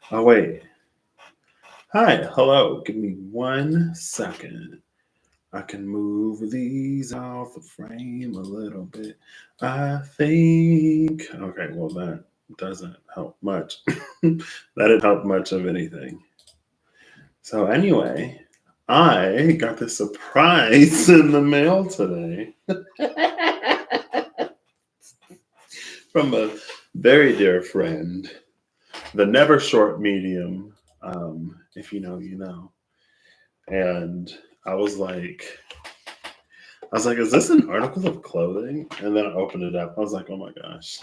Oh, wait. Hi, hello. Give me 1 second. I can move these off the frame a little bit. I think. Okay, well, that doesn't help much. That didn't help much of anything. So, anyway, I got this surprise in the mail today from a very dear friend, the never short medium. If you know, you know. And I was like, is this an article of clothing? And then I opened it up. I was like, oh my gosh.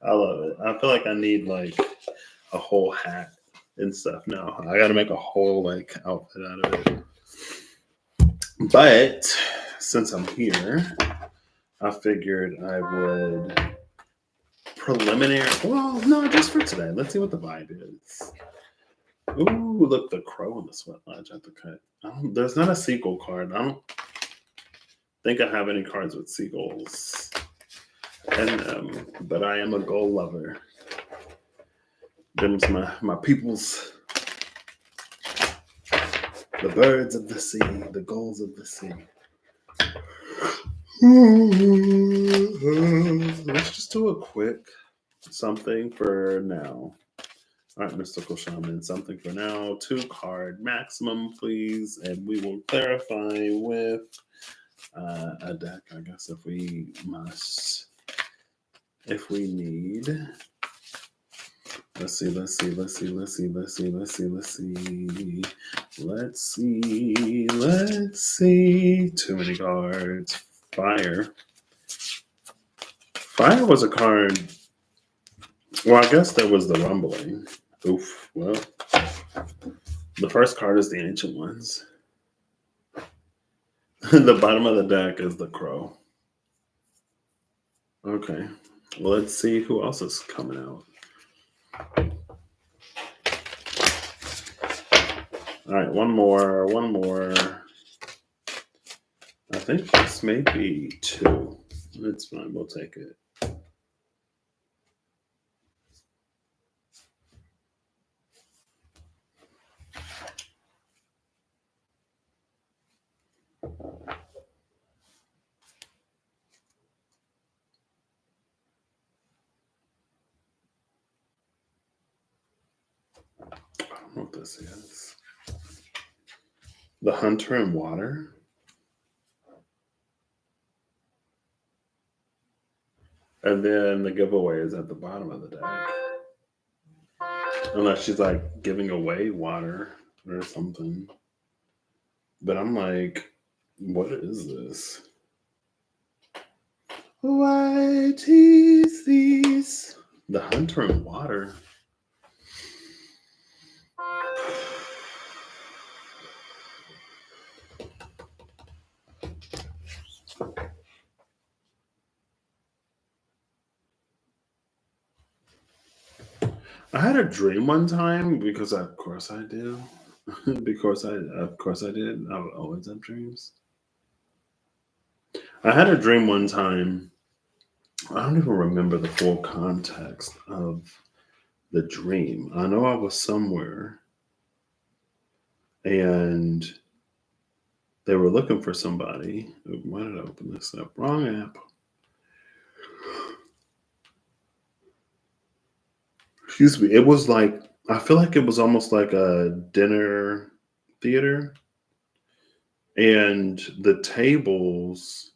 I love it. I feel like I need like a whole hat and stuff now. I got to make a whole like outfit out of it. But since I'm here, I figured I would preliminary. Well, no, just for today. Let's see what the vibe is. Ooh, look, the crow on the sweat lodge at the cut. There's not a seagull card. I don't think I have any cards with seagulls in them, but I am a gull lover. Them's my peoples, the birds of the sea, the gulls of the sea. Let's just do a quick something for now. All right, mystical shaman, something for now. 2 card maximum, please, and we will clarify with a deck, I guess, if we must. If we need. Let's see. Too many cards. Fire. Fire was a card. Well, I guess there was the rumbling. Oof. Well, the first card is the Ancient Ones. The bottom of the deck is the Crow. Okay. Well, let's see who else is coming out. All right, one more. I think this may be 2. It's fine. We'll take it. I don't know what this is. The Hunter in Water. And then the giveaway is at the bottom of the deck. Unless she's like giving away water or something. But I'm like, what is this? What is this? The Hunter in Water. I had a dream one time because of course I do. Of course I did. I would always have dreams. I had a dream one time. I don't even remember the full context of the dream. I know I was somewhere and they were looking for somebody. Why did I open this up? Wrong app. Excuse me. It was like, I feel like it was almost like a dinner theater, and the tables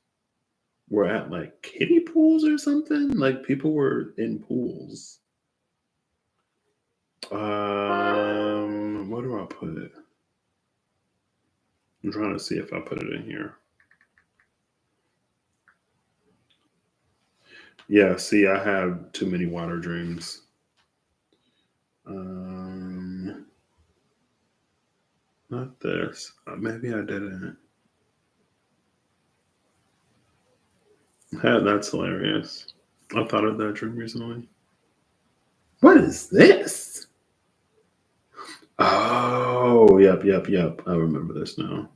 were at like kiddie pools or something. Like people were in pools. Where do I put it? I'm trying to see if I put it in here. Yeah, see, I have too many water dreams. Um, Not this. Maybe I didn't. That's hilarious. I thought of that dream recently. What is this? Oh, yep. I remember this now.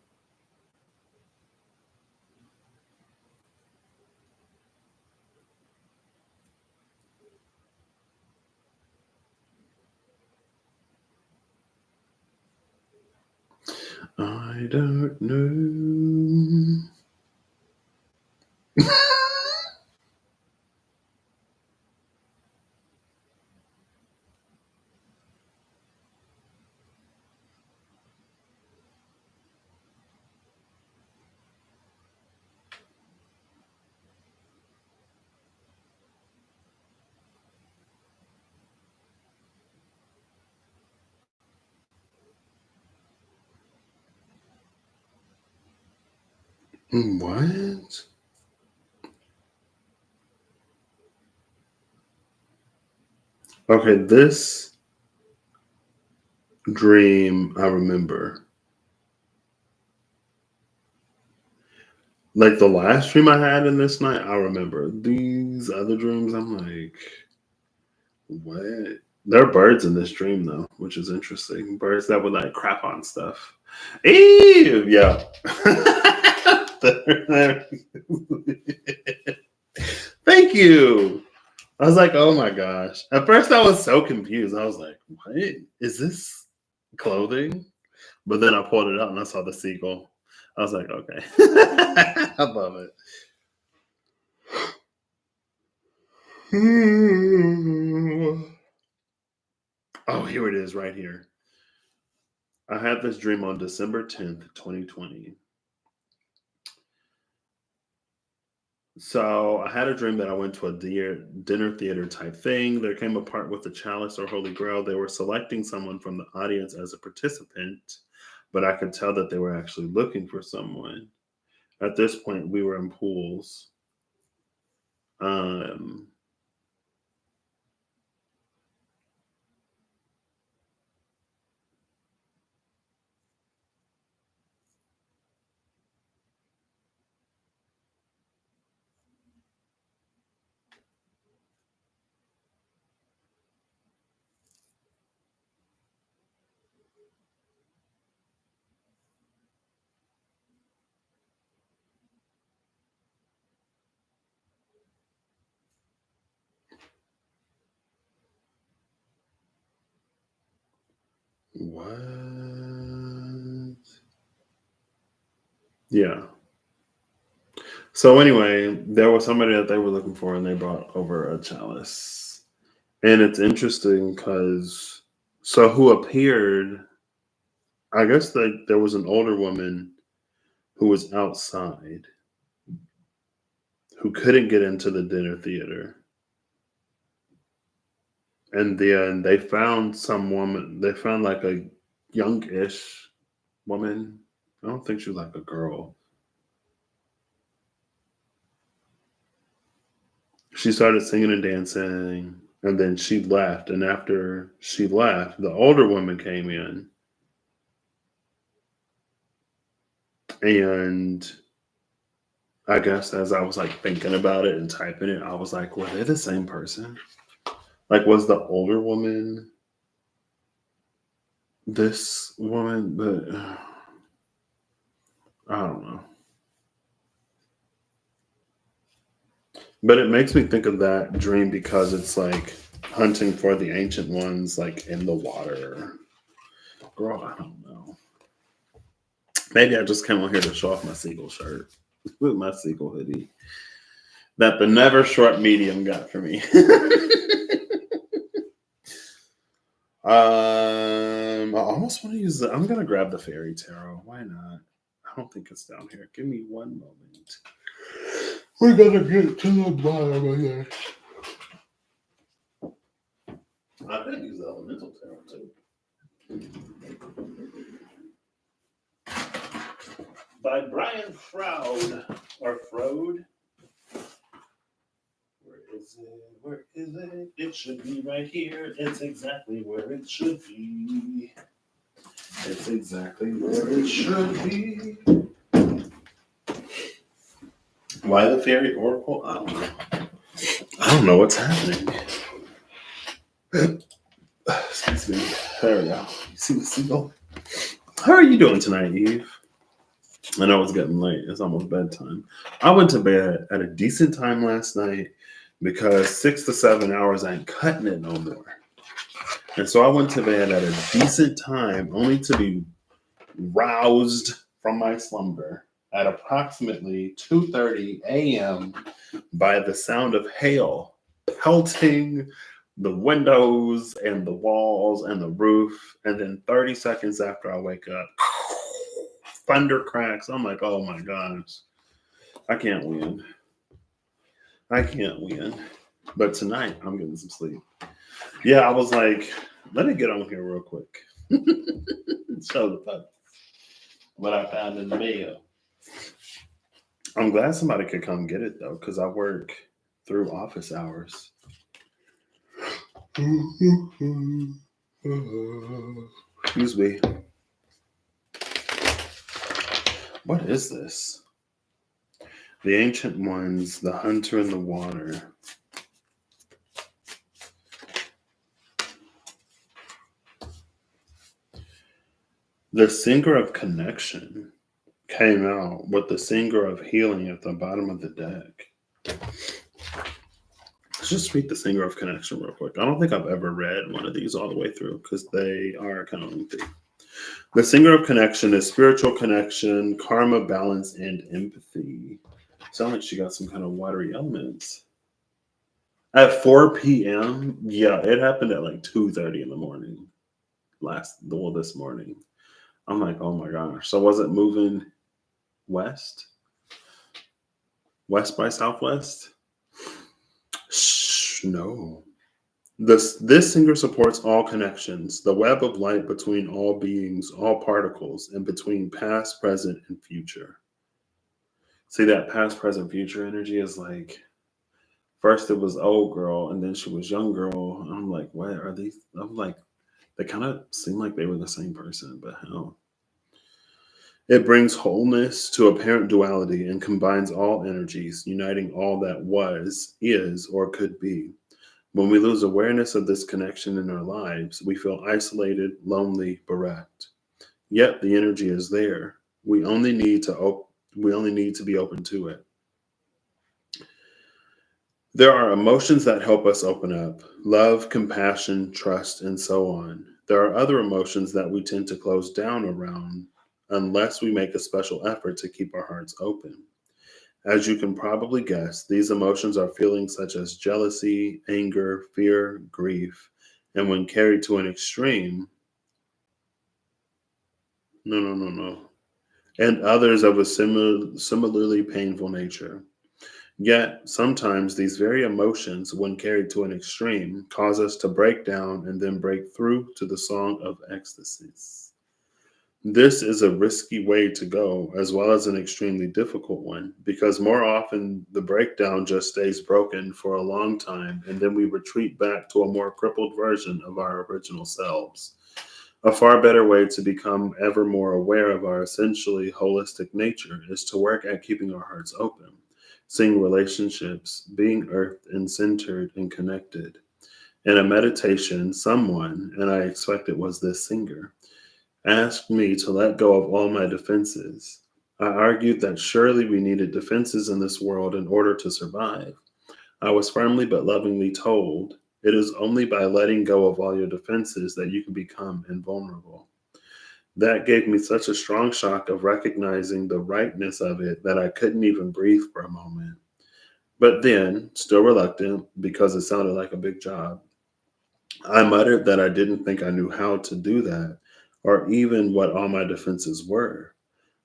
I don't know. What? Okay, this dream I remember. Like the last dream I had in this night, I remember. These other dreams, I'm like, what? There are birds in this dream though, which is interesting. Birds that would like crap on stuff. Ew, yeah. Thank you. I was like, oh my gosh. At first I was so confused. I was like, what? Is this clothing? But then I pulled it out and I saw the seagull. I was like, okay. I love it. Oh, here it is right here. I had this dream on December 10th, 2020. So I had a dream that I went to a dinner theater type thing. There came a part with the chalice or holy grail. They were selecting someone from the audience as a participant, but I could tell that they were actually looking for someone. At this point, we were in pools. Um, what? Yeah. So anyway, there was somebody that they were looking for, and they brought over a chalice. And it's interesting because so who appeared? I guess that there was an older woman who was outside who couldn't get into the dinner theater, and then they found some woman. They found like a youngish woman. I don't think she was like a girl. She started singing and dancing, and then she left. And after she left, the older woman came in, and I guess as I was like thinking about it and typing it, I was like, were they the same person? Like, was the older woman this woman? But I don't know. But it makes me think of that dream because it's like hunting for the ancient ones, like in the water. Girl, I don't know. Maybe I just came on here to show off my seagull shirt with my seagull hoodie that the never short medium got for me. I almost want to use I'm gonna grab the fairy tarot. Why not? I don't think it's down here. Give me one moment. We're gonna get to the bottom of this. I could use the elemental tarot too. By Brian Froud or Frode. Where is it? Where is it? It should be right here. It's exactly where it should be. It's exactly where it should be. Why the fairy oracle? I don't know. I don't know what's happening. Excuse me. There we go. You see the seagull? How are you doing tonight, Eve? I know it's getting late. It's almost bedtime. I went to bed at a decent time last night because 6 to 7 hours ain't cutting it no more. And so I went to bed at a decent time only to be roused from my slumber at approximately 2:30 a.m. by the sound of hail pelting the windows and the walls and the roof. And then 30 seconds after I wake up, thunder cracks. I'm like, oh my gosh, I can't win. I can't win. But tonight, I'm getting some sleep. Yeah, I was like, let me get on here real quick. Show the folks what I found in the mail. I'm glad somebody could come get it though, because I work through office hours. Excuse me. What is this? The Ancient Ones, the Hunter in the Water. The Singer of Connection came out with the Singer of Healing at the bottom of the deck. Let's just read the Singer of Connection real quick. I don't think I've ever read one of these all the way through because they are kind of lengthy. The Singer of Connection is spiritual connection, karma, balance, and empathy. Sound like she got some kind of watery elements. At 4 p.m., yeah, it happened at like 2:30 in the morning. This morning. I'm like, oh my gosh. So was it moving west? West by southwest? Shh, no. This singer supports all connections, the web of light between all beings, all particles, and between past, present, and future. See, that past, present, future energy is like, first it was old girl, and then she was young girl. I'm like, what are these? I'm like, they kind of seem like they were the same person, but hell. It brings wholeness to apparent duality and combines all energies, uniting all that was, is, or could be. When we lose awareness of this connection in our lives, we feel isolated, lonely, bereft. Yet the energy is there. We only need to be open to it. There are emotions that help us open up: love, compassion, trust, and so on. There are other emotions that we tend to close down around unless we make a special effort to keep our hearts open. As you can probably guess, these emotions are feelings such as jealousy, anger, fear, grief, and when carried to an extreme, no, and others of a similarly painful nature. Yet, sometimes these very emotions, when carried to an extreme, cause us to break down and then break through to the song of ecstasies. This is a risky way to go, as well as an extremely difficult one, because more often the breakdown just stays broken for a long time, and then we retreat back to a more crippled version of our original selves. A far better way to become ever more aware of our essentially holistic nature is to work at keeping our hearts open, seeing relationships, being earthed and centered and connected. In a meditation, someone, and I expect it was this singer, asked me to let go of all my defenses. I argued that surely we needed defenses in this world in order to survive. I was firmly but lovingly told, it is only by letting go of all your defenses that you can become invulnerable. That gave me such a strong shock of recognizing the rightness of it that I couldn't even breathe for a moment. But then, still reluctant because it sounded like a big job, I muttered that I didn't think I knew how to do that, or even what all my defenses were.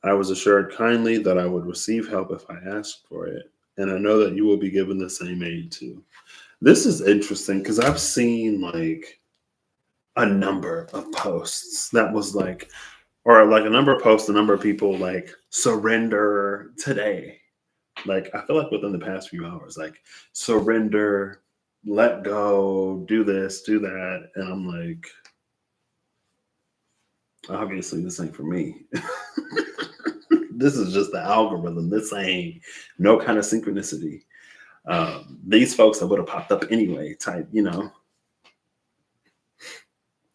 I was assured kindly that I would receive help if I asked for it, and I know that you will be given the same aid too. This is interesting because I've seen like a number of posts that was like, or like a number of posts, a number of people like surrender today. Like I feel like within the past few hours, like surrender, let go, do this, do that. And I'm like, obviously this ain't for me. This is just the algorithm. This ain't no kind of synchronicity. These folks that would have popped up anyway, type, you know.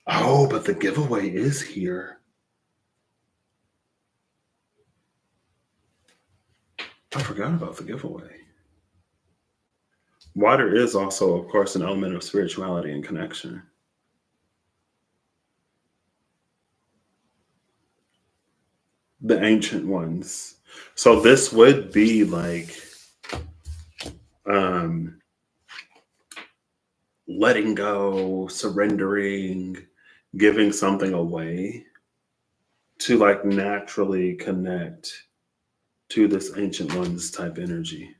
Oh, but the giveaway is here. I forgot about the giveaway. Water is also, of course, an element of spirituality and connection. the ancient ones. So this would be like um, letting go, surrendering, giving something away to like naturally connect to this ancient ones type energy.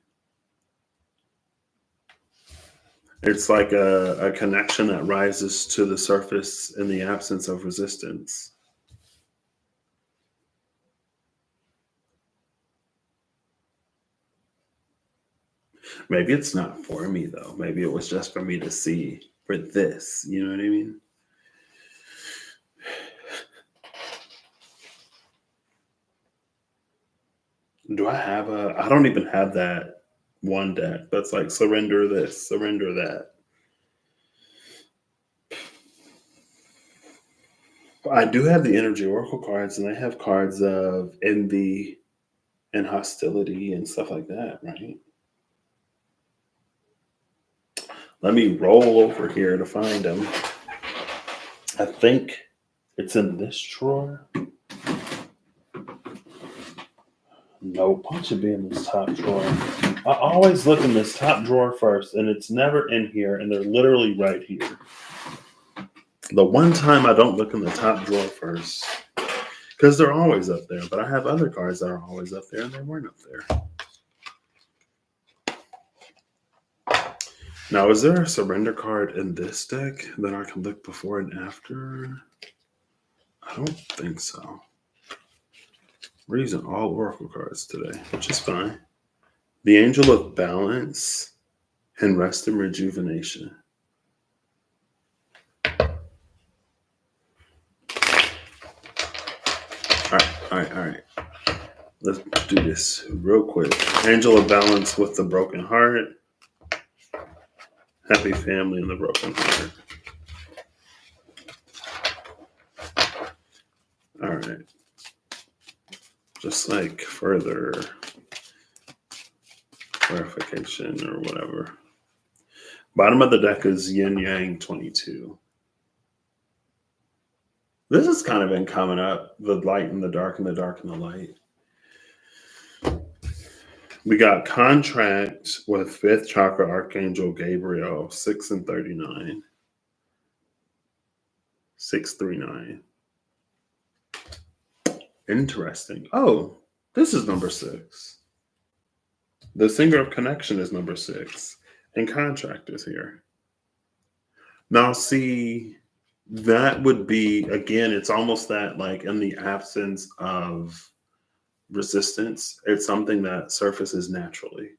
It's like a connection that rises to the surface in the absence of resistance. Maybe it's not for me though. Maybe it was just for me to see for this. You know what I mean? Do I have a? I don't even have that one deck that's like surrender this, surrender that. I do have the energy oracle cards, and I have cards of envy and hostility and stuff like that, right? Let me roll over here to find them. I think it's in this drawer. Nope, it should be in this top drawer. I always look in this top drawer first, and it's never in here, and they're literally right here. The one time I don't look in the top drawer first, because they're always up there, but I have other cards that are always up there, and they weren't up there. Now, is there a surrender card in this deck that I can look before and after? I don't think so. We're using all oracle cards today, which is fine. The Angel of Balance and Rest and Rejuvenation. All right. Let's do this real quick. Angel of Balance with the broken heart. Happy family in the broken heart. All right. Just like further clarification or whatever. Bottom of the deck is Yin Yang 22. This has kind of been coming up, the light and the dark and the dark and the light. We got contract with fifth chakra Archangel Gabriel, 6 and 39. 639. Interesting. Oh, this is number 6. The Singer of Connection is number 6. And contract is here. Now, see, that would be, again, it's almost that like in the absence of resistance, it's something that surfaces naturally.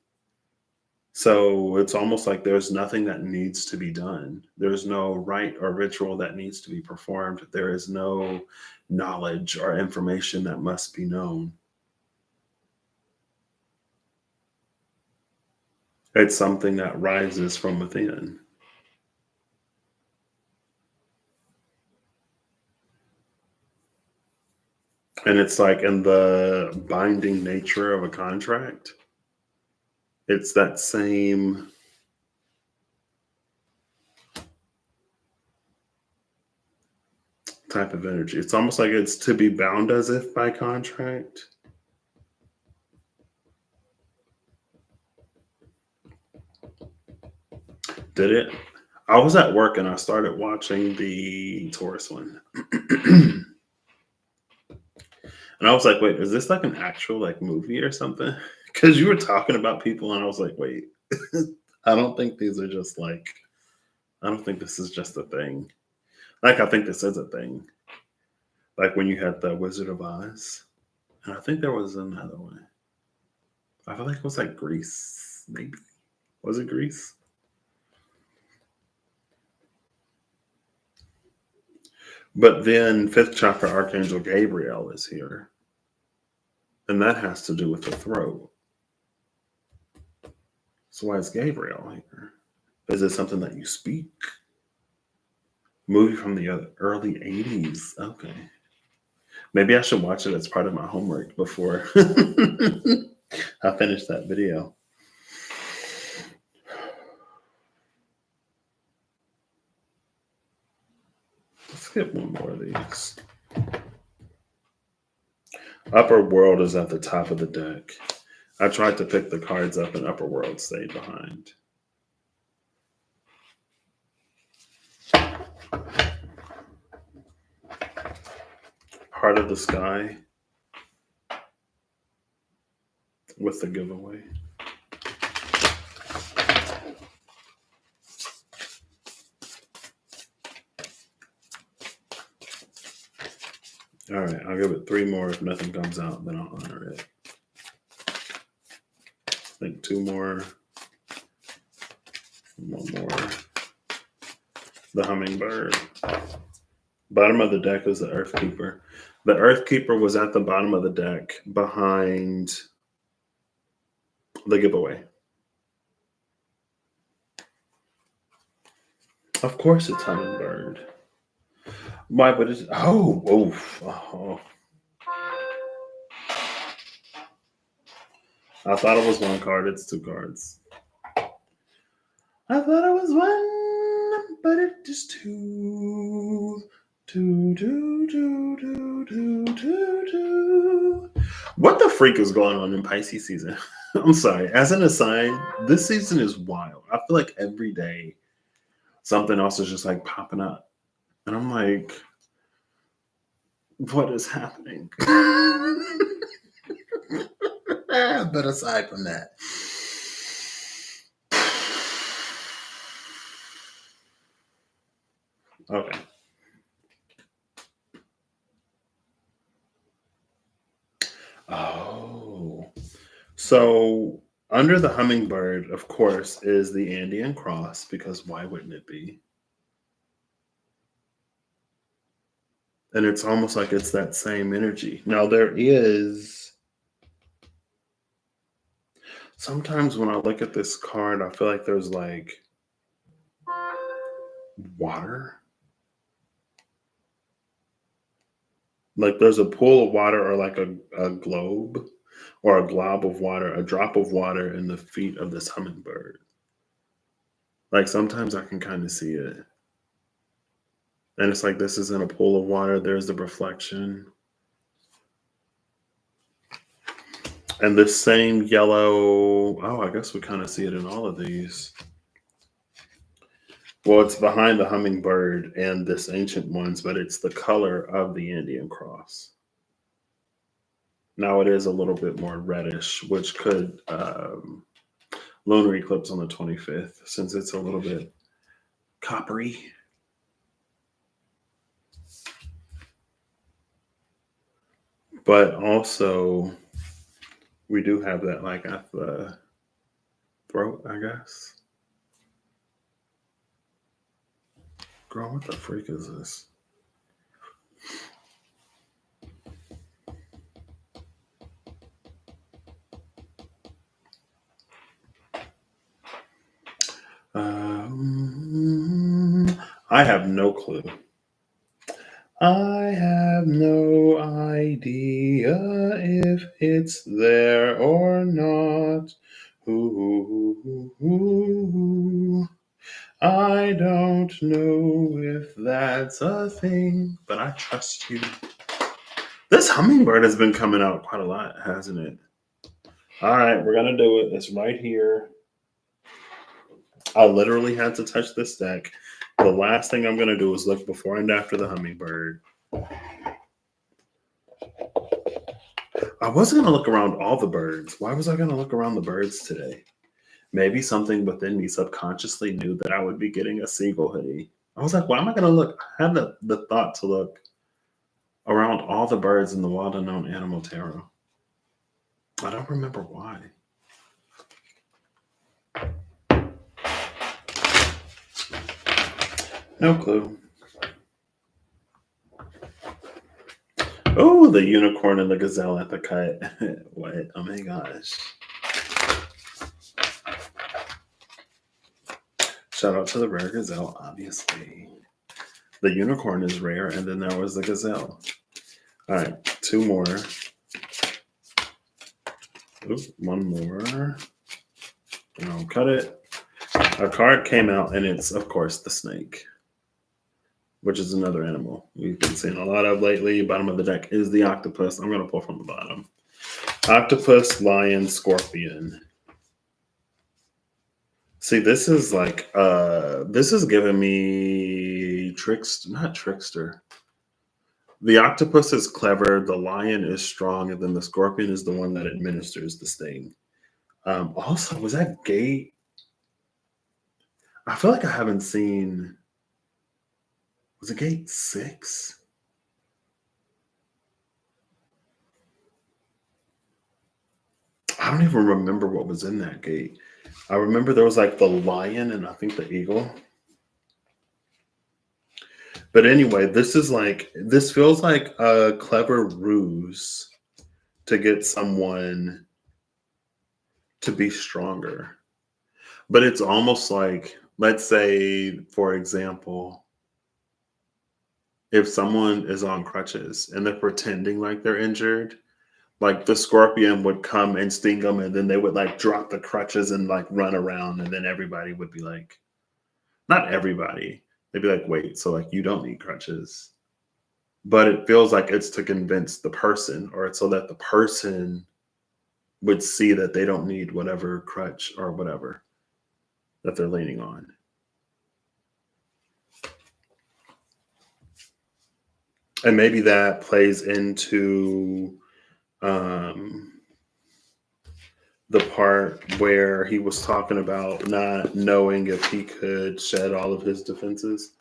So it's almost like there's nothing that needs to be done. There's no rite or ritual that needs to be performed. There is no knowledge or information that must be known. It's something that rises from within. And it's like in the binding nature of a contract, it's that same type of energy. It's almost like it's to be bound as if by contract. Did it? I was at work and I started watching the Taurus one. And I was like, wait, is this like an actual like movie or something? Because you were talking about people and I was like, wait, I don't think these are just like, I don't think this is just a thing. Like, I think this is a thing. Like when you had the Wizard of Oz. And I think there was another one. I feel like it was like Greece, maybe. Was it Greece? But then fifth chakra Archangel Gabriel is here. And that has to do with the throat. So why is Gabriel here? Is it something that you speak? Movie from the early 80s. Okay. Maybe I should watch it as part of my homework before I finish that video. Let's get one more of these. Upper World is at the top of the deck. I tried to pick the cards up and Upper World stayed behind. Heart of the Sky with the giveaway. All right, I'll give it 3 more. If nothing comes out, then I'll honor it. I think 2 more. 1 more. The Hummingbird. Bottom of the deck is the Earth Keeper. The Earth Keeper was at the bottom of the deck behind the giveaway. Of course it's Hummingbird. Why would it? Oh. I thought it was 1 card. It's 2 cards. I thought it was 1, but it is 2. 2. What the freak is going on in Pisces season? I'm sorry. As an aside, this season is wild. I feel like every day something else is just like popping up. And I'm like, what is happening? But aside from that, okay. Oh, so under the Hummingbird, of course, is the Andean Cross, because why wouldn't it be? And it's almost like it's that same energy. Now, there is. Sometimes when I look at this card, I feel like there's like water. Like there's a pool of water or like a globe or a glob of water, a drop of water in the feet of this hummingbird. Like sometimes I can kind of see it. And it's like this is in a pool of water. There's the reflection. And this same yellow, I guess we kind of see it in all of these. Well, it's behind the hummingbird and this ancient ones, but it's the color of the Indian cross. Now it is a little bit more reddish, which could lunar eclipse on the 25th, since it's a little bit coppery. But also, we do have that like at the throat, I guess. Girl, what the freak is this? I have no clue. I have no idea if it's there or not. Ooh, I don't know if that's a thing, but I trust you. This hummingbird has been coming out quite a lot, hasn't it? All right, we're going to do it. It's right here. I literally had to touch this deck. The last thing I'm going to do is look before and after the hummingbird. I wasn't going to look around all the birds. Why was I going to look around the birds today? Maybe something within me subconsciously knew that I would be getting a seagull hoodie. I was like, why am I going to look? I had the thought to look around all the birds in the Wild Unknown Animal Tarot. I don't remember why. No clue. Oh, the unicorn and the gazelle at the cut. What? Oh my gosh. Shout out to the rare gazelle, obviously. The unicorn is rare, and then there was the gazelle. All right, 2 more. Oop, 1 more. And I'll cut it. A card came out, and it's, of course, the snake. which is another animal we've been seeing a lot of lately. Bottom of the deck is the octopus. I'm going to pull from the bottom. Octopus, lion, scorpion. See, this is like this is giving me not trickster. The octopus is clever, the lion is strong, and then the scorpion is the one that administers the sting. Also, was that gate? I feel like I haven't seen. Was it gate 6? I don't even remember what was in that gate. I remember there was like the lion and I think the eagle. But anyway, this feels like a clever ruse to get someone to be stronger. But it's almost like, let's say, for example, if someone is on crutches and they're pretending like they're injured, like the scorpion would come and sting them, and then they would like drop the crutches and like run around, and then everybody would be like, not everybody, they'd be like, wait, so like you don't need crutches. But it feels like it's to convince the person, or it's so that the person would see that they don't need whatever crutch or whatever that they're leaning on. And maybe that plays into the part where he was talking about not knowing if he could shed all of his defenses.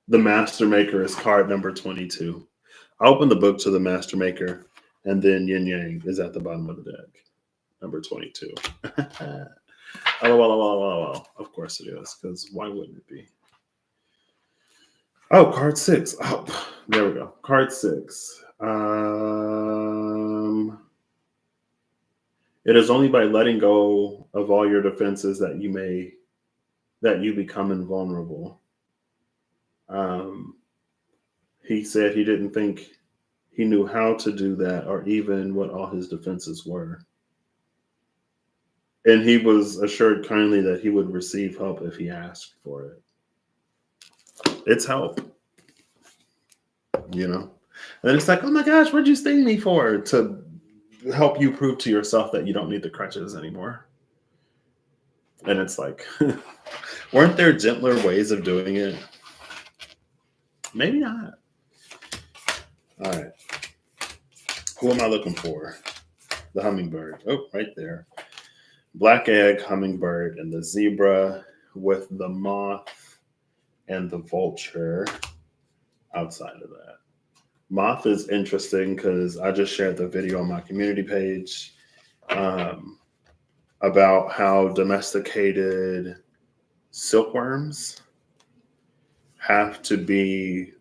The Master Maker is card number 22. I opened the book to the Master Maker, and then Yin Yang is at the bottom of the deck. Number 22. Oh, of course it is, because why wouldn't it be? Oh, card 6. Oh, there we go. Card 6. It is only by letting go of all your defenses that you become invulnerable. He said he didn't think he knew how to do that or even what all his defenses were. And he was assured kindly that he would receive help if he asked for it. It's help, you know? And it's like, oh my gosh, what'd you sting me for? To help you prove to yourself that you don't need the crutches anymore. And it's like, weren't there gentler ways of doing it? Maybe not. All right. Who am I looking for? The hummingbird. Oh, right there. Black egg, hummingbird, and the zebra with the moth and the vulture outside of that. Moth is interesting because I just shared the video on my community page about how domesticated silkworms have to be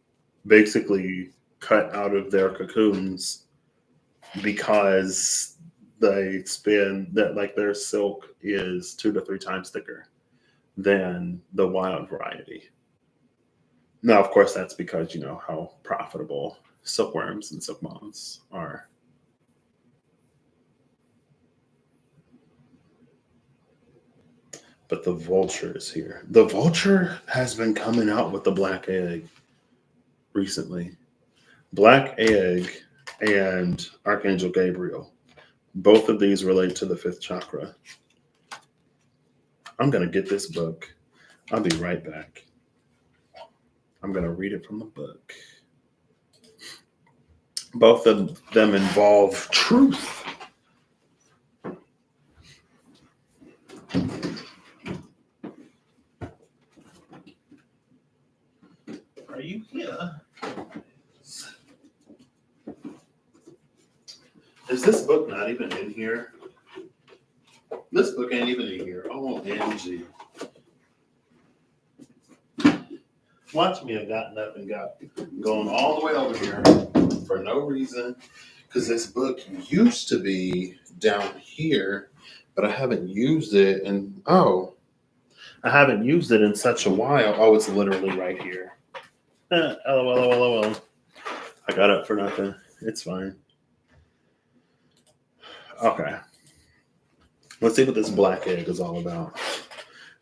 basically cut out of their cocoons because they spin that, like, their silk is 2 to 3 times thicker than the wild variety. Now, of course, that's because you know how profitable silkworms and silk moths are. But the vulture is here. The vulture has been coming out with the black egg recently. Black egg and Archangel Gabriel. Both of these relate to the 5th chakra. I'm going to get this book. I'll be right back. I'm going to read it from the book. Both of them involve truth. Are you here? Is this book not even in here? This book ain't even in here. OMG. Watch me have gotten up and going all the way over here for no reason. Because this book used to be down here, but I haven't used it I haven't used it in such a while. Oh, it's literally right here. LOL. I got up for nothing. It's fine. Okay. Let's see what this black egg is all about.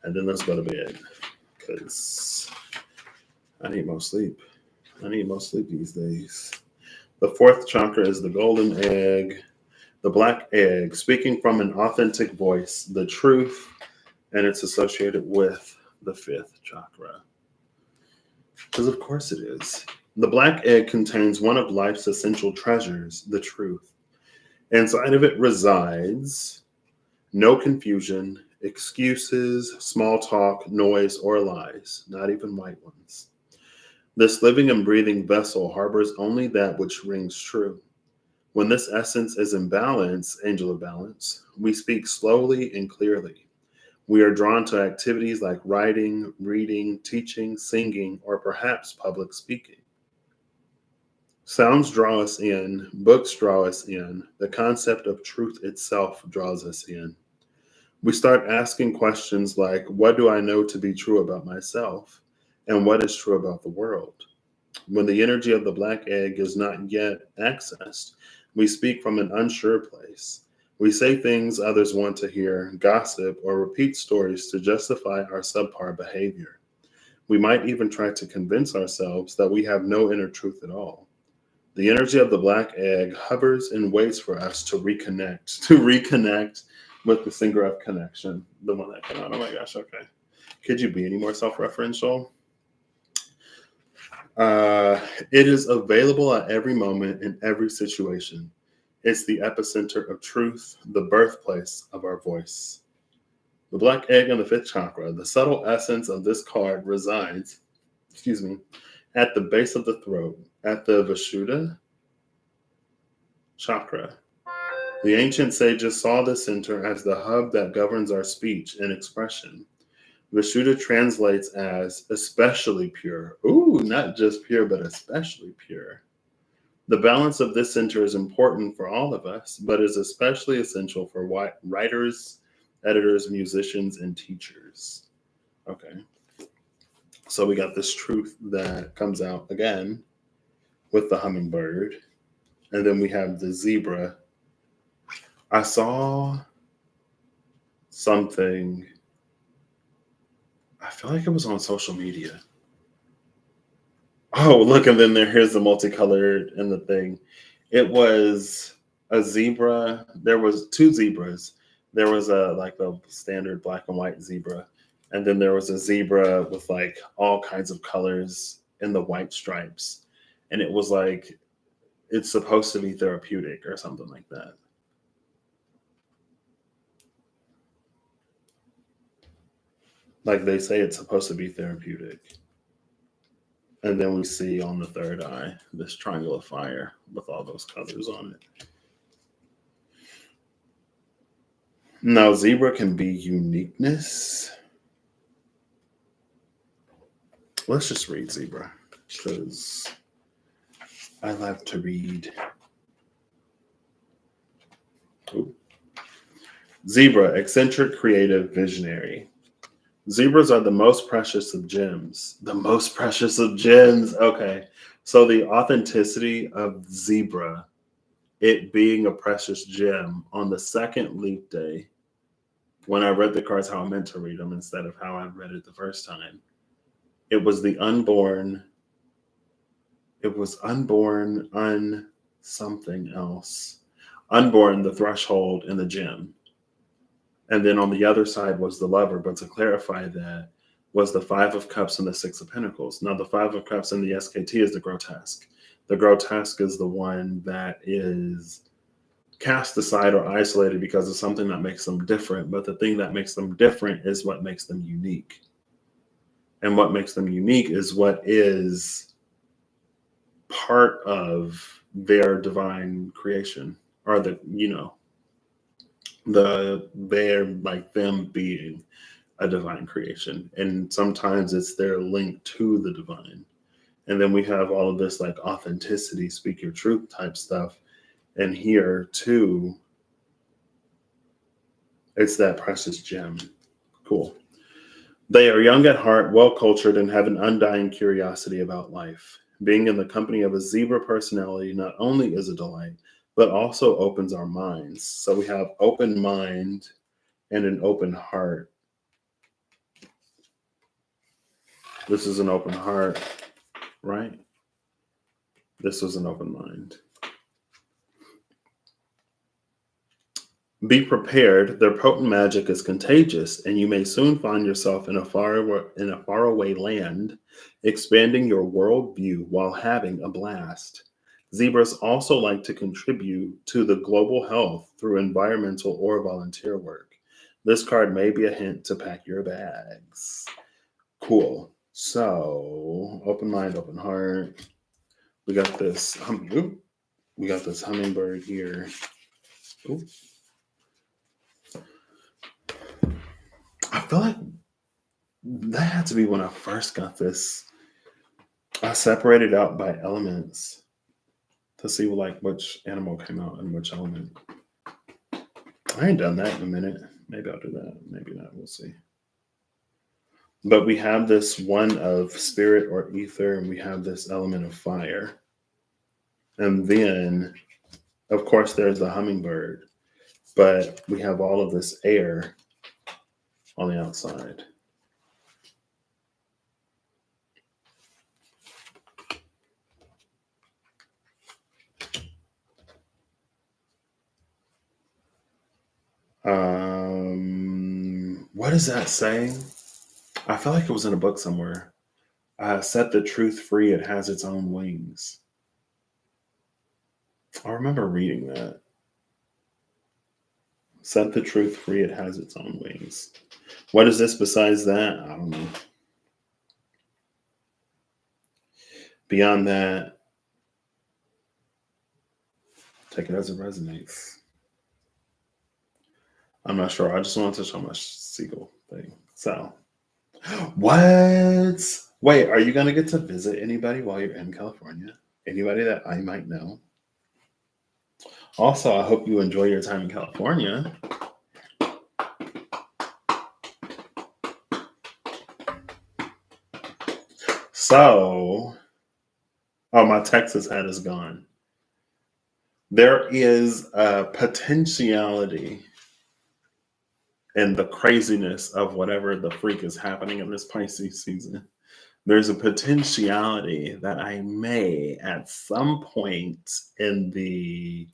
And then let's go to bed. Because I need more sleep. I need more sleep these days. The fourth chakra is the golden egg, the black egg, speaking from an authentic voice, the truth, and it's associated with the fifth chakra. Because of course it is. The black egg contains one of life's essential treasures, the truth. Inside of it resides no confusion, excuses, small talk, noise, or lies, not even white ones. This living and breathing vessel harbors only that which rings true. When this essence is in balance, angel of balance, we speak slowly and clearly. We are drawn to activities like writing, reading, teaching, singing, or perhaps public speaking. Sounds draw us in, books draw us in, the concept of truth itself draws us in. We start asking questions like, what do I know to be true about myself? And what is true about the world? When the energy of the black egg is not yet accessed, we speak from an unsure place. We say things others want to hear, gossip, or repeat stories to justify our subpar behavior. We might even try to convince ourselves that we have no inner truth at all. The energy of the black egg hovers and waits for us to reconnect with the singer of connection, the one that came out. Oh my gosh, okay. Could you be any more self-referential? It is available at every moment in every situation. It's the epicenter of truth, the birthplace of our voice. The black egg in the fifth chakra, the subtle essence of this card resides, at the base of the throat, at the Vishuddha chakra. The ancient sages saw the center as the hub that governs our speech and expression. Vishuddha translates as especially pure. Ooh, not just pure, but especially pure. The balance of this center is important for all of us, but is especially essential for writers, editors, musicians, and teachers. Okay. So we got this truth that comes out again with the hummingbird. And then we have the zebra. I saw something, I feel like it was on social media. Oh, look, and then here's the multicolored and the thing. It was a zebra. There was two zebras. There was a standard black and white zebra, and then there was a zebra with like all kinds of colors in the white stripes, and it was like it's supposed to be therapeutic or something like that. Like they say, it's supposed to be therapeutic. And then we see on the third eye this triangle of fire with all those colors on it. Now, zebra can be uniqueness. Let's just read zebra because I love to read. Ooh. Zebra, eccentric, creative, visionary. Zebras are the most precious of gems. The most precious of gems. Okay. So the authenticity of zebra, it being a precious gem on the second leap day, when I read the cards how I meant to read them instead of how I read it the first time, it was the unborn, something else. Unborn, the threshold, and the gem. And then on the other side was the lover. But to clarify that, was the Five of Cups and the Six of Pentacles. Now, the Five of Cups and the SKT is the grotesque. The grotesque is the one that is cast aside or isolated because of something that makes them different. But the thing that makes them different is what makes them unique. And what makes them unique is what is part of their divine creation, or they're like them being a divine creation. And sometimes it's their link to the divine. And then we have all of this like authenticity, speak your truth type stuff. And here too, it's that precious gem. Cool. They are young at heart, well cultured, and have an undying curiosity about life. Being in the company of a zebra personality not only is a delight, but also opens our minds. So we have open mind and an open heart. This is an open heart. right? This was an open mind. Be prepared. Their potent magic is contagious, and you may soon find yourself in a faraway land, expanding your worldview while having a blast. Zebras also like to contribute to the global health through environmental or volunteer work. This card may be a hint to pack your bags. Cool. So, open mind, open heart. We got this. We got this hummingbird here. Ooh. I feel like that had to be when I first got this. I separated out by elements to see like which animal came out and which element. I ain't done that in a minute. Maybe I'll do that. Maybe not. We'll see. But we have this one of spirit or ether, and we have this element of fire. And then, of course, there's the hummingbird, but we have all of this air on the outside. What does that say? I feel like it was in a book somewhere. Set the truth free, it has its own wings. I remember reading that. Set the truth free, it has its own wings. What is this besides that? I don't know. Beyond that, take it as it resonates. I'm not sure. I just wanted to show my seagull thing. So, what? Wait, are you going to get to visit anybody while you're in California? Anybody that I might know? Also, I hope you enjoy your time in California. So, oh, my Texas hat is gone. There is a potentiality in the craziness of whatever the freak is happening in this Pisces season. There's a potentiality that I may, at some point in the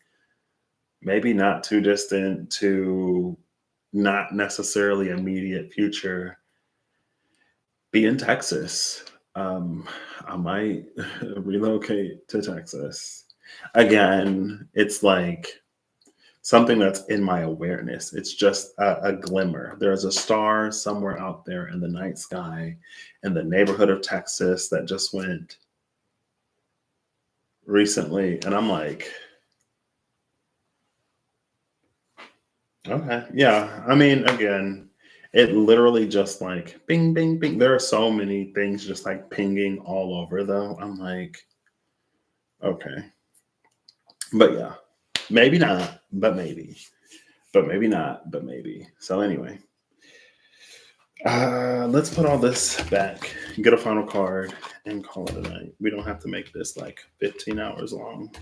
maybe not too distant to not necessarily immediate future, be in Texas. I might relocate to Texas. Again, it's like something that's in my awareness. It's just a glimmer. There's a star somewhere out there in the night sky in the neighborhood of Texas that just went recently. And I'm like, okay, yeah. I mean, again, it literally just like bing, bing, bing. There are so many things just like pinging all over, though. I'm like, okay. But yeah, maybe not, but maybe. But maybe not, but maybe. So, anyway, let's put all this back, get a final card, and call it a night. We don't have to make this like 15 hours long.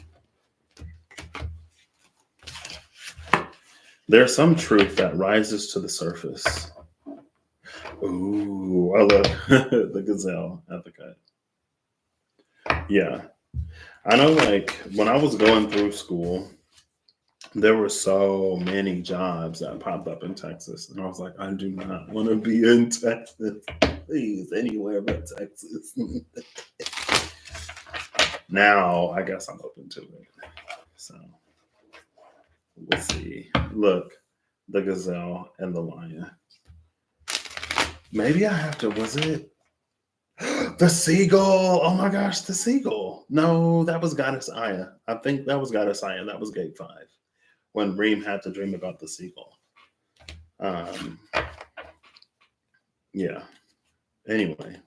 There's some truth that rises to the surface. Ooh, I love the gazelle at the cut. Yeah. I know, like, when I was going through school, there were so many jobs that popped up in Texas. And I was like, I do not want to be in Texas. Please, anywhere but Texas. Now, I guess I'm open to it. So, we'll see. Look, the gazelle and the lion. Maybe I have to, was it? The seagull. Oh my gosh, the seagull. No, that was Goddess Aya. I think that was Goddess Aya. That was gate 5 when Reem had to dream about the seagull. Yeah. Anyway,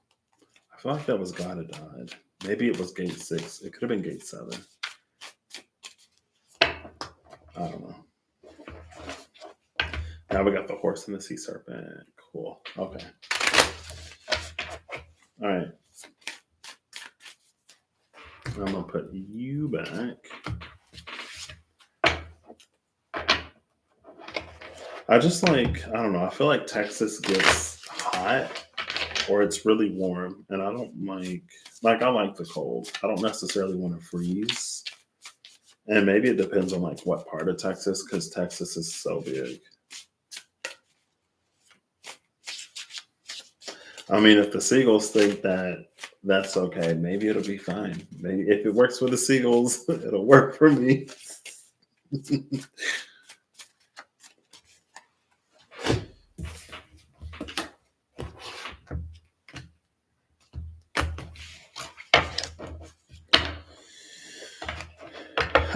I feel like that was God had died. Maybe it was gate 6. It could have been gate 7. I don't know. Now we got the horse and the sea serpent. Cool. Okay. All right. I'm going to put you back. I just like, I don't know. I feel like Texas gets hot or it's really warm, and I don't like I like the cold. I don't necessarily want to freeze. And maybe it depends on like what part of Texas, because Texas is so big. I mean, if the seagulls think that that's okay, maybe it'll be fine. Maybe if it works for the seagulls, it'll work for me.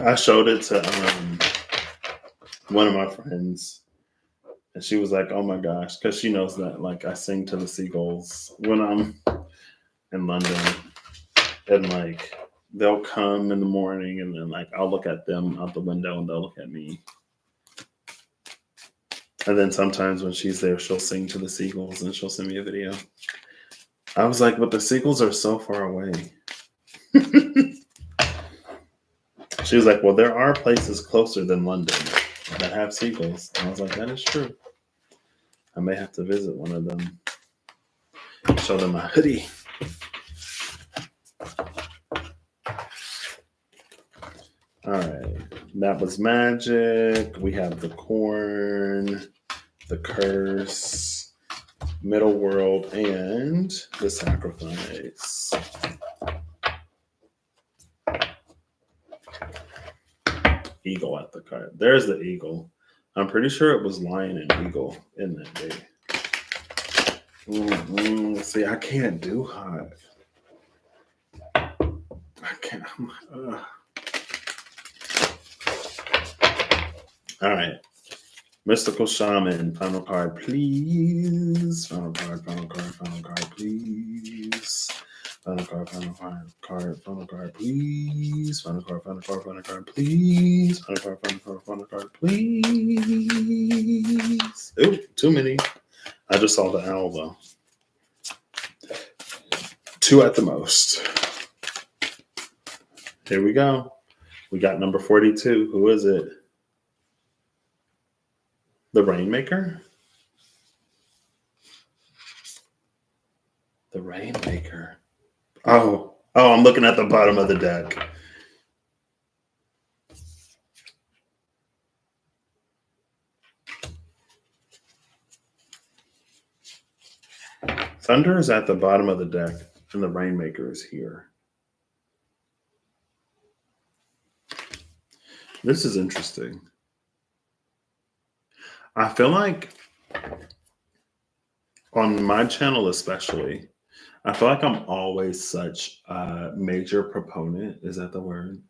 I showed it to one of my friends, and she was like, "Oh my gosh," because she knows that like I sing to the seagulls when I'm in London, and like they'll come in the morning, and then like I'll look at them out the window, and they'll look at me. And then sometimes when she's there, she'll sing to the seagulls, and she'll send me a video. I was like, "But the seagulls are so far away." She was like, "Well, there are places closer than London that have seagulls." And I was like, "That is true. I may have to visit one of them, show them my hoodie." All right, that was magic. We have the corn, the curse, middle world, and the sacrifice. Eagle at the card. There's the eagle. I'm pretty sure it was lion and eagle in that day. See, I can't do hot. I can't. All right. Mystical Shaman. Final card, please. Final card, please. Final card, please. Final card, please. Final card, please. Ooh, too many. I just saw the owl, though. 2 at the most. Here we go. We got number 42. Who is it? The Rainmaker? The Rainmaker. Oh, I'm looking at the bottom of the deck. Thunder is at the bottom of the deck, and the Rainmaker is here. This is interesting. I feel like on my channel especially, I feel like I'm always such a major proponent, is that the word,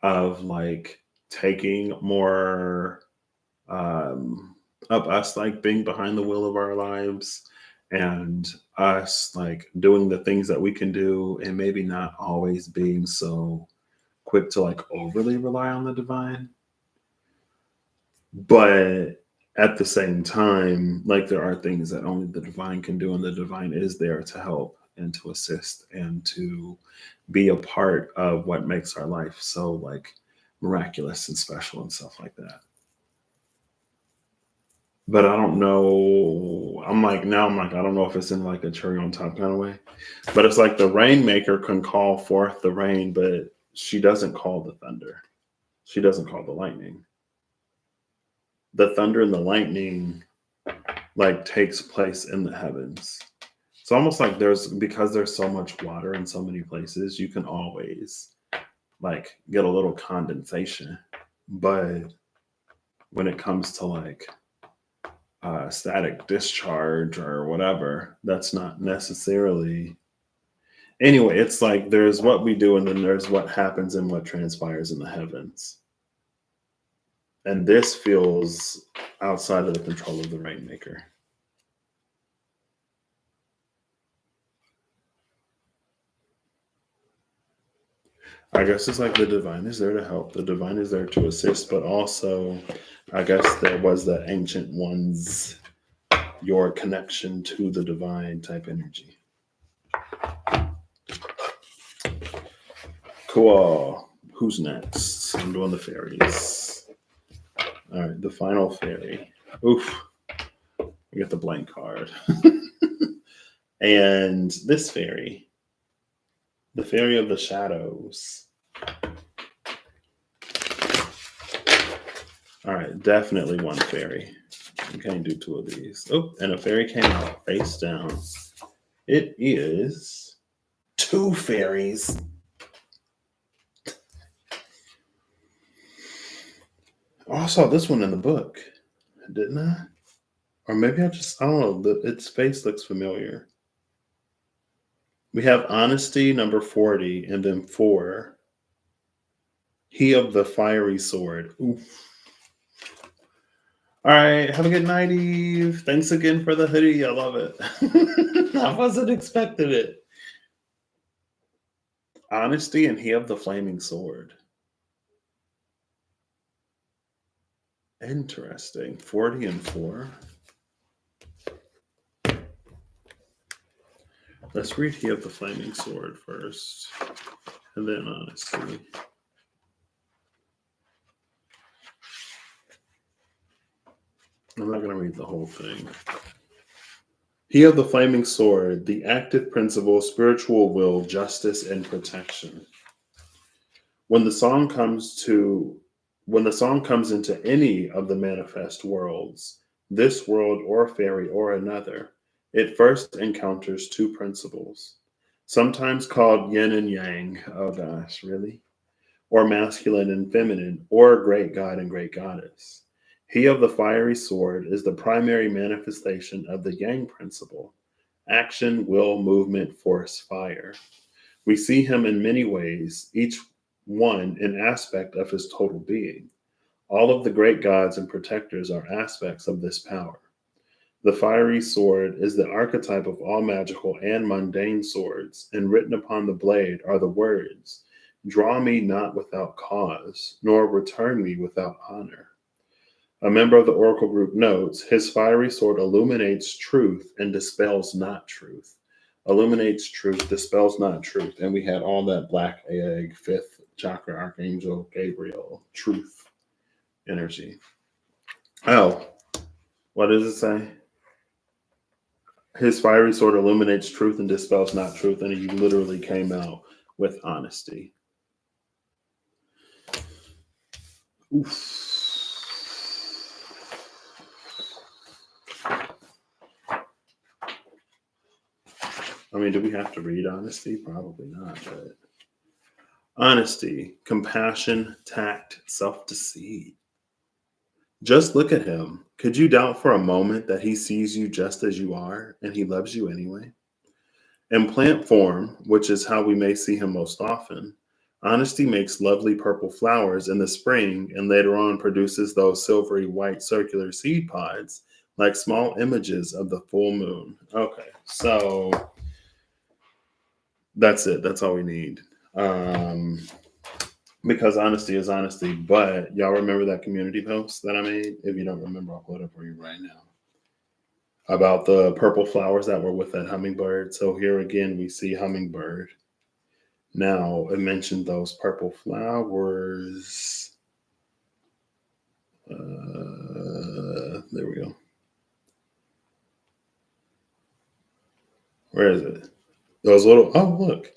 of like taking more of us like being behind the wheel of our lives, and us like doing the things that we can do, and maybe not always being so quick to like overly rely on the divine. But at the same time, like there are things that only the divine can do, and the divine is there to help and to assist and to be a part of what makes our life so like miraculous and special and stuff like that. But I don't know. I'm like, I don't know if it's in like a cherry on top kind of way. But it's like the Rainmaker can call forth the rain, but she doesn't call the thunder. She doesn't call the lightning. The thunder and the lightning like takes place in the heavens. It's almost like because there's so much water in so many places, you can always like get a little condensation. But when it comes to like static discharge or whatever, that's not necessarily. Anyway, it's like there's what we do, and then there's what happens and what transpires in the heavens. And this feels outside of the control of the Rainmaker. I guess it's like the divine is there to help. The divine is there to assist, but also, I guess there was the ancient ones, your connection to the divine type energy. Cool. Who's next? I'm doing the fairies. All right, the final fairy. Oof. We get the blank card. And this fairy, the fairy of the shadows. All right, definitely one fairy. You can't do two of these. Oh, and a fairy came out face down. It is two fairies. Oh, I saw this one in the book, didn't I? Or maybe I don't know. Its face looks familiar. We have honesty, number 40, and then 4. He of the fiery sword. Oof. All right. Have a good night, Eve. Thanks again for the hoodie. I love it. I wasn't expecting it. Honesty and he of the flaming sword. Interesting. 40 and 4. Let's read he of the flaming sword first, and then honesty. I'm not going to read the whole thing. He of the flaming sword, the active principle, spiritual will, justice, and protection. When the song comes into any of the manifest worlds, this world or fairy or another, it first encounters two principles, sometimes called yin and yang. Oh gosh, really? Or masculine and feminine, or great god and great goddess. He of the fiery sword is the primary manifestation of the yang principle: action, will, movement, force, fire. We see him in many ways, each one an aspect of his total being. All of the great gods and protectors are aspects of this power. The fiery sword is the archetype of all magical and mundane swords, and written upon the blade are the words, "Draw me not without cause, nor return me without honor." A member of the Oracle group notes, his fiery sword illuminates truth and dispels not truth. Illuminates truth, dispels not truth. And we had all that black egg, 5th chakra, Archangel Gabriel, truth energy. Oh, what does it say? His fiery sword illuminates truth and dispels not truth. And he literally came out with honesty. Oof. I mean, do we have to read honesty? Probably not, but honesty, compassion, tact, self-deceit. Just look at him. Could you doubt for a moment that he sees you just as you are and he loves you anyway? In plant form, which is how we may see him most often, honesty makes lovely purple flowers in the spring and later on produces those silvery white circular seed pods like small images of the full moon. Okay, so that's it. That's all we need. Because honesty is honesty. But y'all remember that community post that I made? If you don't remember, I'll put it up for you right now. About the purple flowers that were with that hummingbird. So here again, we see hummingbird. Now, it mentioned those purple flowers. There we go. Where is it? Those little, oh, look.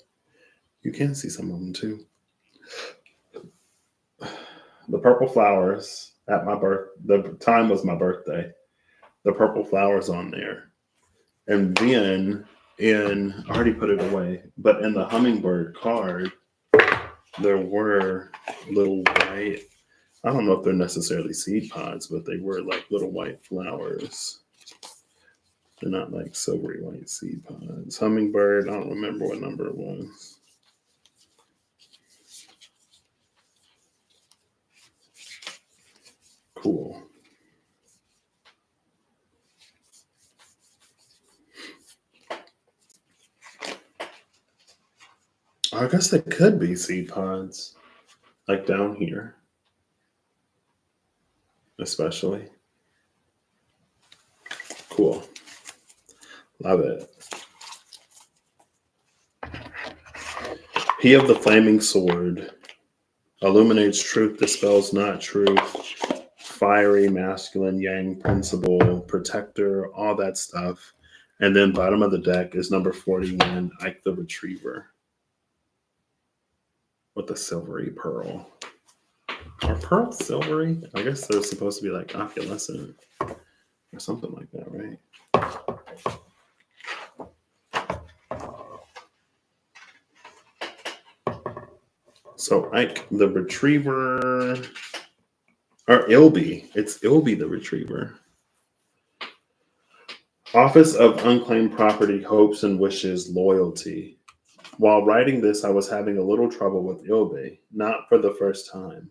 You can see some of them too. The purple flowers at my the time was my birthday. The purple flowers on there. And then I already put it away, but in the hummingbird card, there were little white, I don't know if they're necessarily seed pods, but they were like little white flowers. They're not like silvery white seed pods. Hummingbird, I don't remember what number it was. Cool. I guess they could be seed pods, like down here, especially. Cool. Love it. He of the flaming sword illuminates truth, dispels not truth. Fiery, masculine, yang principle, protector, all that stuff. And then bottom of the deck is number 41, Ike the Retriever with the silvery pearl. Are pearls silvery? I guess they're supposed to be like opalescent or something like that, right? So Ike the Retriever, or Ilby. It's Ilby the Retriever. Office of Unclaimed Property, Hopes and Wishes, Loyalty. While writing this, I was having a little trouble with Ilby, not for the first time.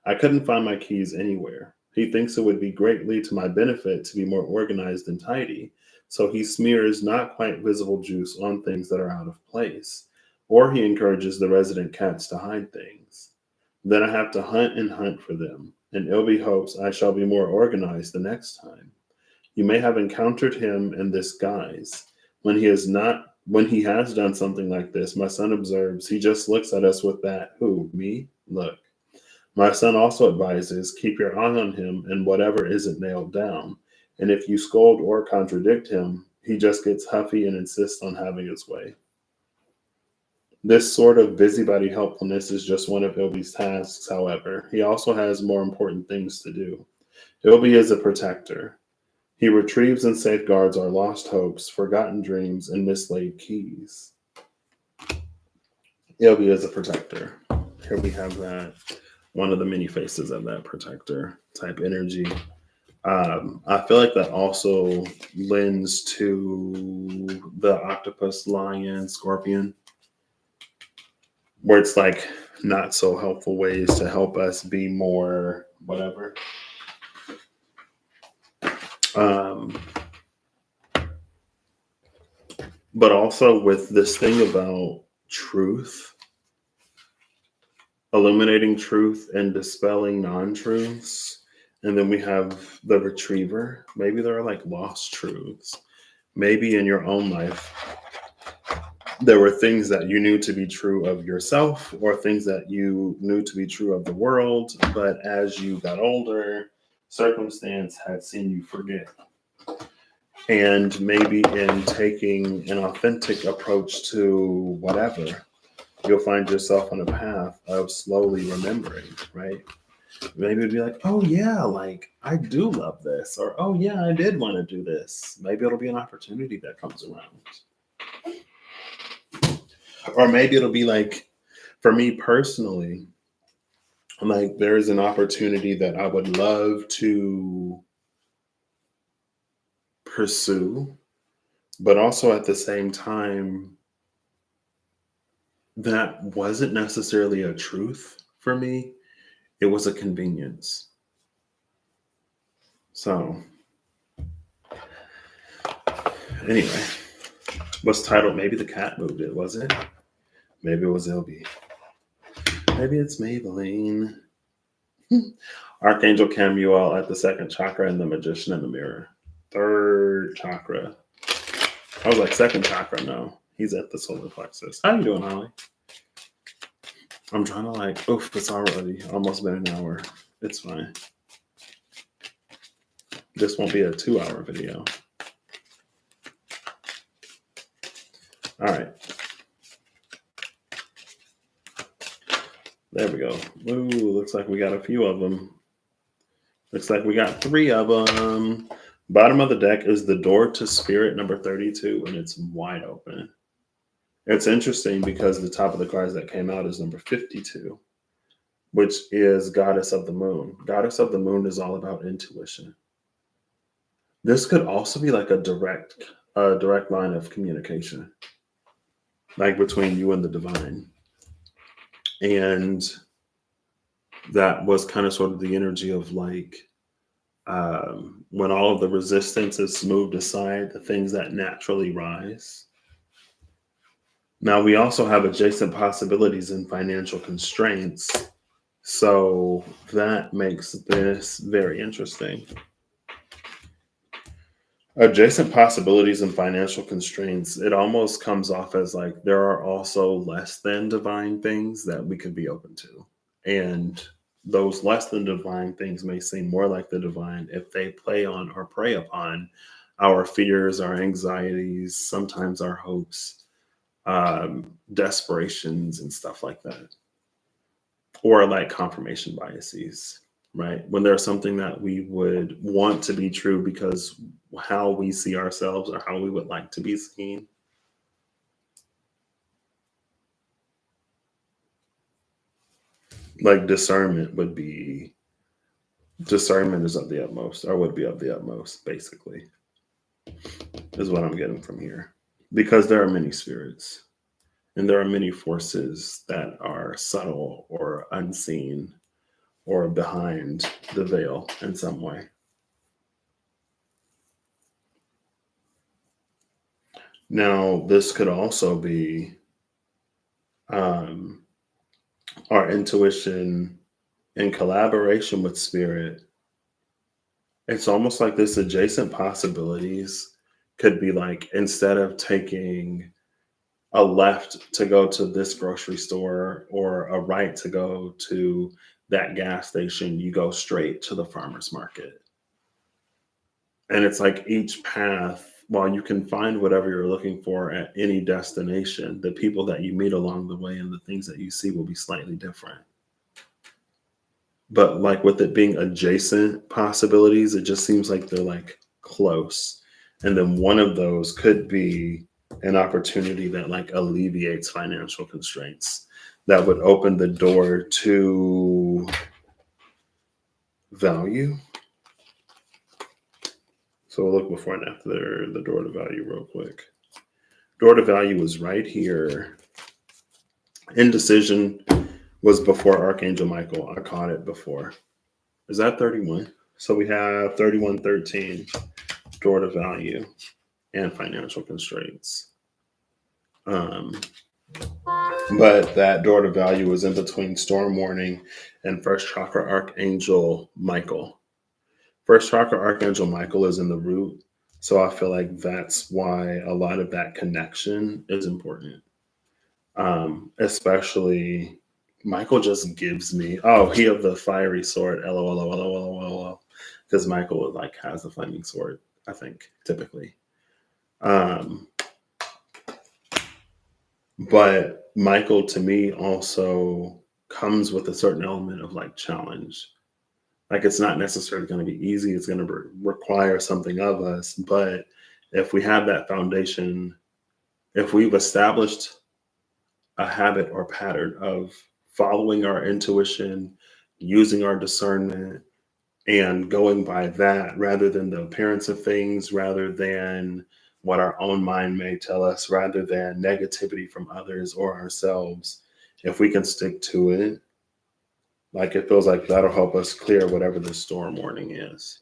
I couldn't find my keys anywhere. He thinks it would be greatly to my benefit to be more organized and tidy, so he smears not quite visible juice on things that are out of place, or he encourages the resident cats to hide things. Then I have to hunt and hunt for them, and Ilby hopes I shall be more organized the next time. You may have encountered him in this guise. When he has done something like this, my son observes, he just looks at us with that, who, me? Look. My son also advises, keep your eye on him and whatever isn't nailed down. And if you scold or contradict him, he just gets huffy and insists on having his way. This sort of busybody helpfulness is just one of Ilby's tasks, however. He also has more important things to do. Ilby is a protector. He retrieves and safeguards our lost hopes, forgotten dreams, and mislaid keys. Ilby is a protector. Here we have that, one of the many faces of that protector type energy. I feel like that also lends to the octopus, lion, scorpion, where it's like not so helpful ways to help us be more whatever. But also with this thing about truth, illuminating truth and dispelling non-truths. And then we have the retriever. Maybe there are like lost truths. Maybe in your own life, there were things that you knew to be true of yourself or things that you knew to be true of the world. But as you got older, circumstance had seen you forget. And maybe in taking an authentic approach to whatever, you'll find yourself on a path of slowly remembering, right? Maybe it'd be like, oh yeah, like I do love this, or oh yeah, I did want to do this. Maybe it'll be an opportunity that comes around. Or maybe it'll be like, for me personally, like there's an opportunity that I would love to pursue, but also at the same time, that wasn't necessarily a truth for me. It was a convenience. So, anyway, was titled Maybe the Cat Moved It, was it? Maybe it was LB. Maybe it's Maybelline. Archangel Camuel at the second chakra and the Magician in the Mirror. Third chakra. I was like, second chakra, no. He's at the solar plexus. How you doing, Holly? I'm trying to like, oof, it's already almost been an hour. It's fine. This won't be a 2-hour video. All right. There we go. Ooh, looks like we got a few of them. Looks like we got 3 of them. Bottom of the deck is the Door to Spirit, number 32, and it's wide open. It's interesting because the top of the cards that came out is number 52, which is Goddess of the Moon. Goddess of the Moon is all about intuition. This could also be like a direct line of communication, like between you and the divine. And that was kind of sort of the energy of like, when all of the resistance is moved aside, the things that naturally rise. Now, we also have adjacent possibilities and financial constraints. So that makes this very interesting. Adjacent possibilities and financial constraints, it almost comes off as like there are also less than divine things that we could be open to. And those less than divine things may seem more like the divine if they play on or prey upon our fears, our anxieties, sometimes our hopes, desperations, and stuff like that, or like confirmation biases, right? When there's something that we would want to be true because how we see ourselves or how we would like to be seen. Like discernment is of the utmost, or would be of the utmost, basically, is what I'm getting from here. Because there are many spirits and there are many forces that are subtle or unseen or behind the veil in some way. Now, this could also be um, our intuition in collaboration with spirit. It's almost like this adjacent possibilities could be like, instead of taking a left to go to this grocery store or a right to go to that gas station, you go straight to the farmer's market. And it's like each path, while you can find whatever you're looking for at any destination, the people that you meet along the way and the things that you see will be slightly different. But like with it being adjacent possibilities, it just seems like they're like close. And then one of those could be an opportunity that like alleviates financial constraints, that would open the door to value. So we'll look before and after the door to value real quick. Door to value is right here. Indecision was before Archangel Michael. I caught it before. Is that 31? So we have 3113, door to value and financial constraints. But that door to value is in between storm warning and first chakra Archangel Michael. First chakra Archangel Michael is in the root. So I feel like that's why a lot of that connection is important. Especially Michael just gives me, oh, he of the fiery sword, LOL, because Michael like has the flaming sword, I think, typically. But Michael to me also comes with a certain element of like challenge. Like it's not necessarily going to be easy. It's going to require something of us. But if we have that foundation, if we've established a habit or pattern of following our intuition, using our discernment, and going by that rather than the appearance of things, rather than what our own mind may tell us, rather than negativity from others or ourselves, if we can stick to it, like it feels like that'll help us clear whatever the storm warning is.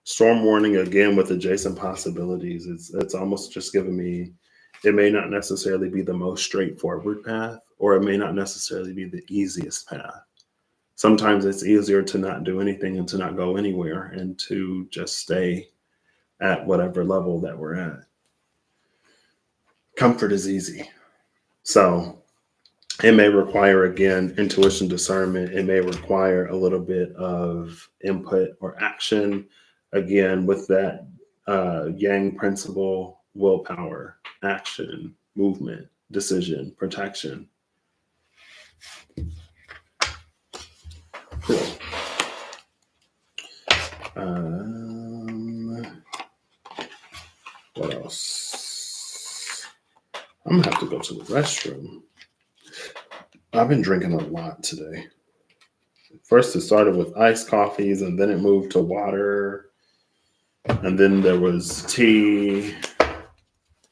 Storm warning, again, with adjacent possibilities, it's almost just giving me, it may not necessarily be the most straightforward path, or it may not necessarily be the easiest path. Sometimes it's easier to not do anything and to not go anywhere and to just stay at whatever level that we're at. Comfort is easy. So it may require, again, intuition, discernment. It may require a little bit of input or action. Again, with that Yang principle, willpower, action, movement, decision, protection. Cool. What else? I'm gonna have to go to the restroom. I've been drinking a lot today. First, it started with iced coffees, and then it moved to water, and then there was tea.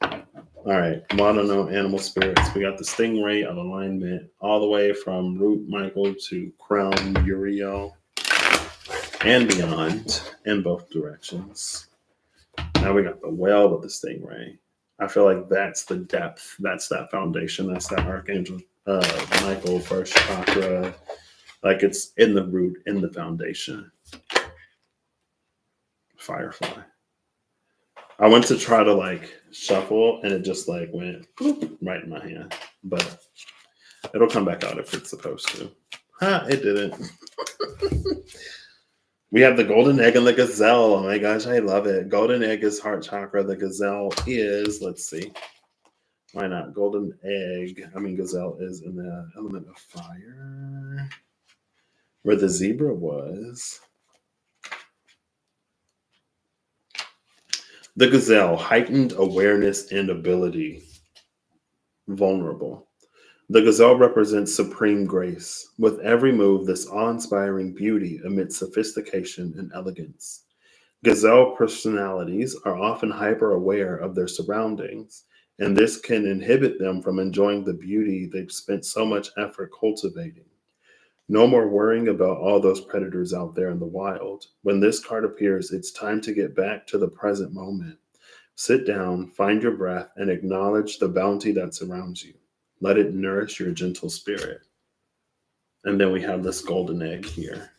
All right, mono animal spirits. We got the stingray of alignment all the way from root Michael to crown Uriel and beyond in both directions. Now we got the whale with the stingray. I feel like that's the depth. That's that foundation. That's that Archangel Michael, first chakra. Like it's in the root, in the foundation. Firefly. I went to try to like shuffle and it just like went boop, right in my hand. But it'll come back out if it's supposed to. It didn't. We have the golden egg and the gazelle. Oh my gosh, I love it. Golden egg is heart chakra. The gazelle is, let's see, why not? Gazelle is in the element of fire, where the zebra was. The gazelle, heightened awareness and ability, vulnerable. The gazelle represents supreme grace. With every move, this awe inspiring beauty amidst sophistication and elegance. Gazelle personalities are often hyper aware of their surroundings, and this can inhibit them from enjoying the beauty they've spent so much effort cultivating. No more worrying about all those predators out there in the wild. When this card appears, it's time to get back to the present moment. Sit down, find your breath, and acknowledge the bounty that surrounds you. Let it nourish your gentle spirit. And then we have this golden egg here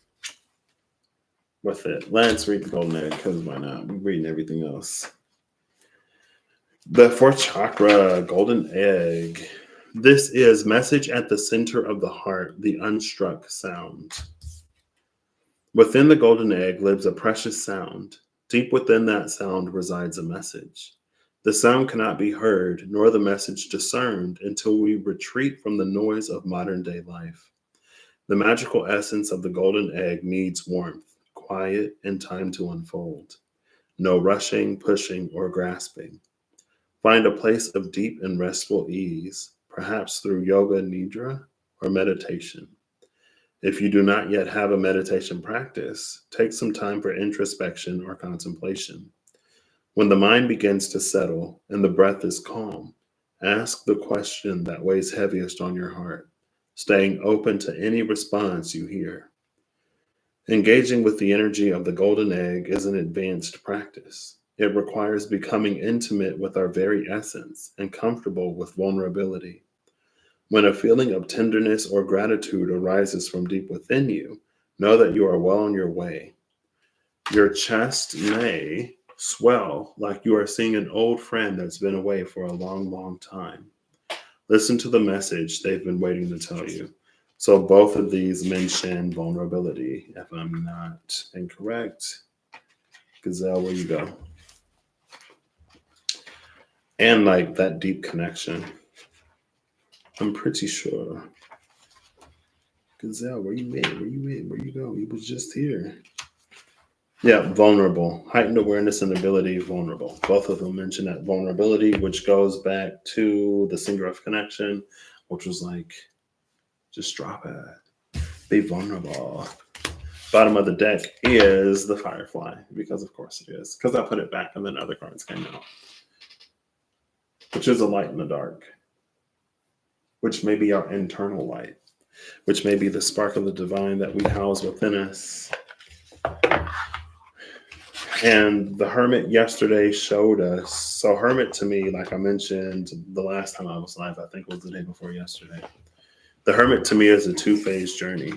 with it. Let's read the golden egg because why not? We're reading everything else. The fourth chakra, golden egg. This is message at the center of the heart, the unstruck sound. Within the golden egg lives a precious sound. Deep within that sound resides a message. The sound cannot be heard, nor the message discerned, until we retreat from the noise of modern day life. The magical essence of the golden egg needs warmth, quiet, and time to unfold. No rushing, pushing, or grasping. Find a place of deep and restful ease, perhaps through yoga nidra or meditation. If you do not yet have a meditation practice, take some time for introspection or contemplation. When the mind begins to settle and the breath is calm, ask the question that weighs heaviest on your heart, staying open to any response you hear. Engaging with the energy of the golden egg is an advanced practice. It requires becoming intimate with our very essence and comfortable with vulnerability. When a feeling of tenderness or gratitude arises from deep within you, know that you are well on your way. Your chest may swell like you are seeing an old friend that's been away for a long, long time. Listen to the message they've been waiting to tell you. So both of these mention vulnerability, if I'm not incorrect. Gazelle, where you go? And like that deep connection. I'm pretty sure. Gazelle, where you at? Where you at? Where you go? He was just here. Yeah, vulnerable. Heightened awareness and ability, vulnerable. Both of them mention that vulnerability, which goes back to the singer of connection, which was like, just drop it. Be vulnerable. Bottom of the deck is the Firefly, because of course it is. Because I put it back and then other cards came out. Which is a light in the dark. Which may be our internal light. Which may be the spark of the divine that we house within us. And the Hermit yesterday showed us. So Hermit to me, like I mentioned the last time I was live, I think it was the day before yesterday. The Hermit to me is a two-phase journey.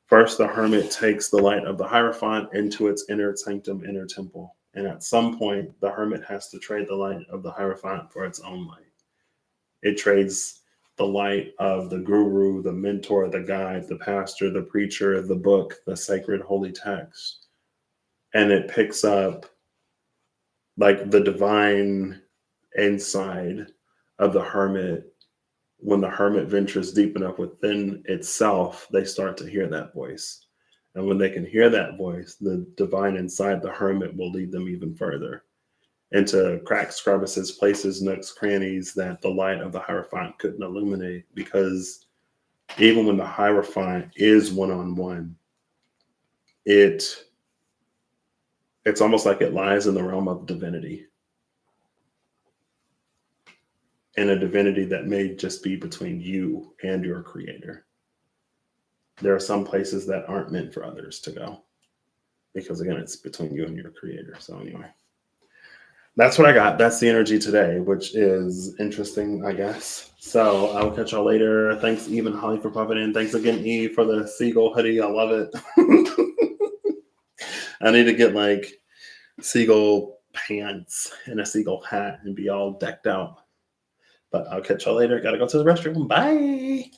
First, the Hermit takes the light of the Hierophant into its inner sanctum, inner temple. And at some point, the Hermit has to trade the light of the Hierophant for its own light. It trades the light of the guru, the mentor, the guide, the pastor, the preacher, the book, the sacred holy text. And it picks up like the divine inside of the Hermit. When the Hermit ventures deep enough within itself, they start to hear that voice. And when they can hear that voice, the divine inside the Hermit will lead them even further into cracks, crevices, places, nooks, crannies that the light of the Hierophant couldn't illuminate. Because even when the Hierophant is one-on-one, it's almost like it lies in the realm of divinity. And a divinity that may just be between you and your creator. There are some places that aren't meant for others to go. Because again, it's between you and your creator. So anyway, that's what I got. That's the energy today, which is interesting, I guess. So I will catch y'all later. Thanks, Eve and Holly, for popping in. Thanks again, Eve, for the seagull hoodie. I love it. I need to get like seagull pants and a seagull hat and be all decked out. But I'll catch y'all later. Gotta go to the restroom. Bye.